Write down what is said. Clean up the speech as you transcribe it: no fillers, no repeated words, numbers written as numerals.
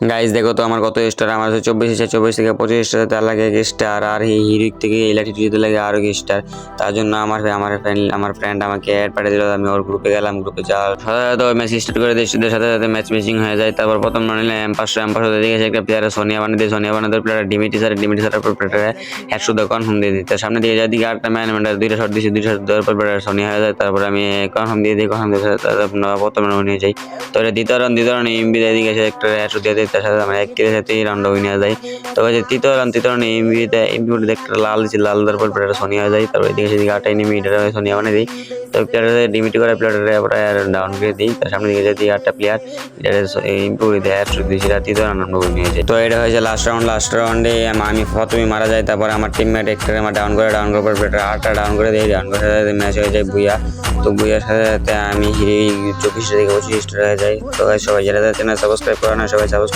Guys দেখো তো আমার কত স্টার, আমার হচ্ছে 24 থেকে 25 স্টার, তার লাগে স্টার, আর হিরোইক থেকে এই ল্যাটিটিউডে লাগে আরো স্টার। তার জন্য আমার ফ্রেন্ড আমাকে অ্যাড পাঠিয়ে দিল, আমি ওর গ্রুপে গেলাম। গ্রুপে যাওয়ার সাথে সাথে ম্যাচ স্টার্ট করে দিই, সাথে সাথে ম্যাচ ম্যাচিং হয়ে যায়। তারপর প্রথম নিলে M500 দেখে একটা প্লেয়ারে সোনিয়া বানিয়ে দিয়ে, সোনিয়া বানাতে প্লেয়ার ডিমিটি স্যারের পর প্লেয়ারে হেডশট কনফার্ম দিয়ে দিই। তার সামনে দিয়ে যায় দিকে আরেকটা ম্যান দুইটা শট দিয়েছি, দুইটা শট দেওয়ার পর প্লেয়ার সোনিয়া হয়ে যায়। তারপর আমি কনফার্ম দিয়ে দিই, কনফার্ম দিয়ে প্রথম রাউন্ড নিয়ে যাই। তো এটা দ্বিতীয় রাউন্ড এমবি দিকে একটা হেডশট দিয়ে দিই, তার সাথে আমরা 1 কিলের সাথে রাউন্ড উইনে যায়। তো তৃতীয় রাউন্ড এমবি একটা লাল দিচ্ছি, লাল দেওয়ার পর প্লেয়ার সোনিয়া হয়ে যায়। তারপর এদিকে সেদিকে 8টা এনিমি সোনিয়া বানিয়ে দিই। তো প্লেয়ারের ডিমিটি করে প্লেয়ারের ডাউন করে দিই। তার সামনে দিকে যদি 8টা প্লেয়ার ইম্প্রুভ দেয় হেডশট দিয়েছি, তৃতীয় রাউন্ড আমরা নিয়ে যাই। তো এটা হয়েছে লাস্ট রাউন্ডে আমি প্রথমে মারা যাই। তারপর আমার টিমমেট একটা আমার ডাউন করার পর প্লেয়ার 8টা ডাউন করে দিই। ডাউন করে ম্যাচ হয়ে যায় বুইয়া। তো বুইয়ার সাথে সাথে আমি হিরো 24 থেকে 25 হয়ে যাই। তো সবাই যারা চ্যানেল সাবস্ক্রাইব করে না, সবাই সাবস্ক্রাইব